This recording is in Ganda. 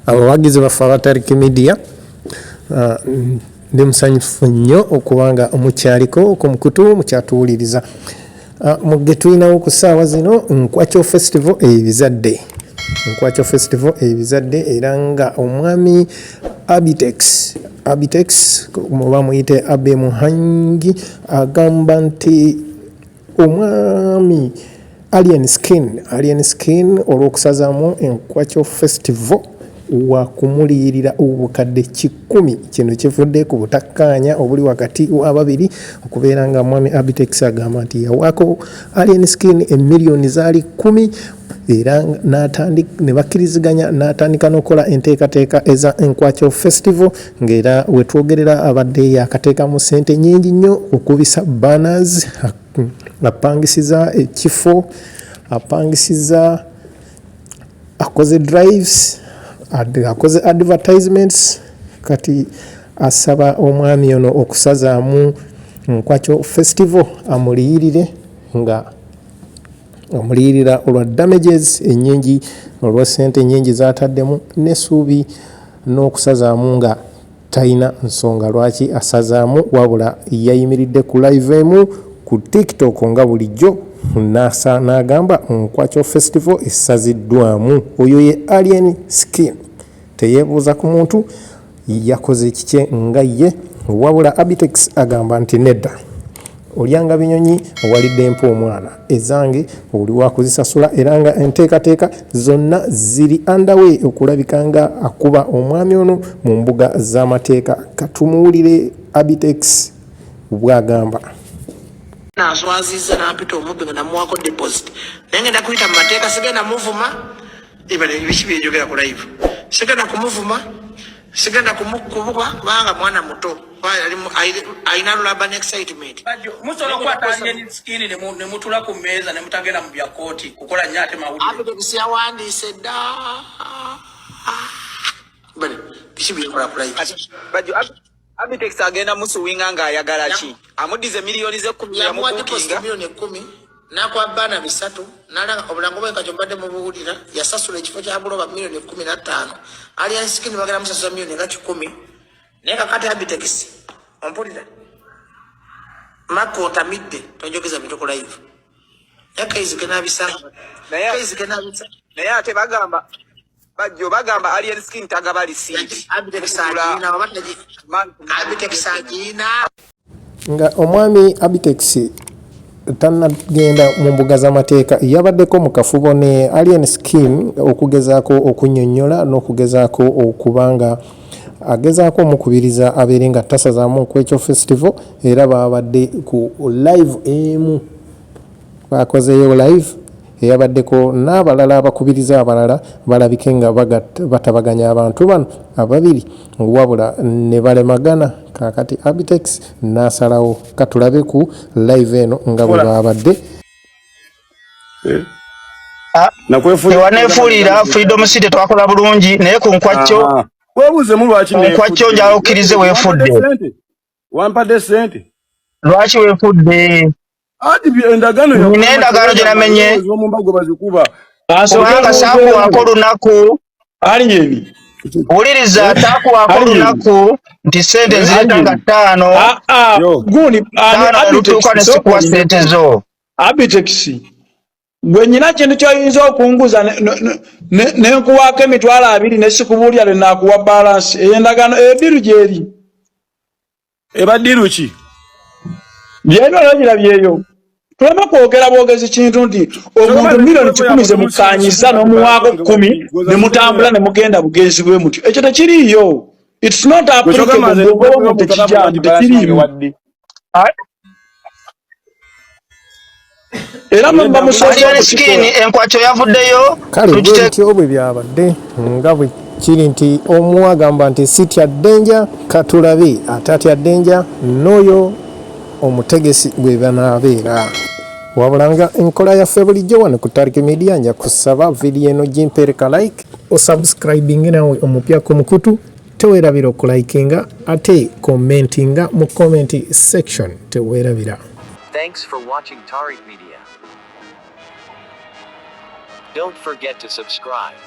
abawagizi baffe abataliki media ndi musanyufu nnyo okubanga mukyaliko ku mukutu mukyatuwuliriza muge tulinawo ku ssaawa zino Nkwakyo festival ebizadde era nga omwami abitex muba muyite abe muhangi agamba nti omwami alienskin olw'okusazaamu Nkwakyo festival wakumuliyirira obukadde 10 kino kivudde ku butakkaanya obuli wakati w'ababiri okubeera nga mwami abitex agamba nti yawaako alienskin emiliyoni zaali 10 era ne bakkiriziganya n'atandika n'okola enteekateeka eza Nkwakyo festival ng'era wetwogerera abadde yakateekamu ssente nnyingi nnyo okubisa banners apangisiza ekifo apangisiza akoze drives akoze advertisements kati asaba omwami ono okusazaamu Nkwakyo festival amuliyirira olwa damages ennyingi olwa ssente ennyingi zataddemu n'essuubi n'okusazaamu nga talina nsonga lwaki asazaamu wabula yayimiridde ku live emu ku TikTok nga bulijjo n'agamba Nkwakyo festival esaziddwamu. Oyo ye alienskin teyeebuuza ku muntu yakoze kike nga ye wabula abitex agamba nti nedda olyanga binyonyi owalidde mpa omwana ezange oli wakuzisasula era nga enteekateeka zonna ziri underway okulabika nga akuba omwami ono mu mbuga z'amateeka. Katumuwulire abitex bw'agamba. Naswaziza nampita omubbi nga namuwako deposit naye ngenda kuyita mu mateeka sigenda muvuma ebiki byenjogera ku live sigenda kumuvuma sigenda kumukubuka kubanga mwana muto ayina lulaba n'excitement musobola okukwata alienskin ne mutula ku mmeeza ne mutagenda mu bya kooti kukola nnyo ate mawulire yawandiise dda biki byenkola ku live abitex agenda musuwinga nga ayagala ki amudize miliyoni ze 10 yamubukinga miliyoni 10 nakwa bana 3 nalanga obulango bwe kajjo mbadde mu buwulira yasasula ekifo kya buloba miliyoni 15 alienskin bagala musasula miliyoni nga 10 naye kakati abitex ompulira mako tamidde tonjogeza bintu ku live yakaizike nabisanga naye ate bagamba alienskin tagaba lisiti abitex agina nga omwami abitex tannagenda mu mbuga z'amateeka yabaddeko mu kafubo ne alienskin okugezaako okunnyonnyola n'okugezaako okubanga agezaako omukubiriza abeere nga tasazaamu Nkwakyo festival era babadde ku live emu bakozeyo live eyabaddeko n'abalala abakubiriza abalala balabike nga batabaganya abantu bano ababiri wabula ne balemagana. Kakati abitex n'asalawo katulabe ku live eno nga bwe babadde newaneefuulira freedom city twakola bulungi naye ku Nkwakyo Nkwakyo njala okkirize weefudde wampadde sente lwaki weefudde nina endagaano gye namenye kubanga saakuwaako lunaku wuliriza taakuwaako lunaku nti sente nziretanga 5 lutuuka ne sikuwa sente zo. Abitex gwe nyina kintu kyoyinza okunguza nenkuwaako emitwalo 2 ne sikubuulya le naakuwa balansi ey'endagaano ediru gyeri eba diru ki byebyo olabirabyeyo tuleme kwogera bwogezi kintu nti omuntu miliyoni 10 ze mukanyiza n'omuwaako 10 ne mutambula ne mugenda bugenzi bwe mutyo ekyo tekiriiyo. It's not applicable bw'omuntu tekijambo tekiriiyo era mba alienskin Enkwakyo yavuddeyo kale bwekyo bwe byabadde nga bwe kiri nti omu agamba nti sitya ddenja katulabe atatya ddenja n'oyo omutegesi bwe banaabeera wabula nga enkola yaffe bulijjo wano ku Tariki Media nja kusaba vidiyo eno gimpereka like osubscribing nawe omupya ku mukutu teweerabira okulikinga ate commentinga mu comment section teweerabira. Thanks for watching Tariq Media. Don't forget to subscribe.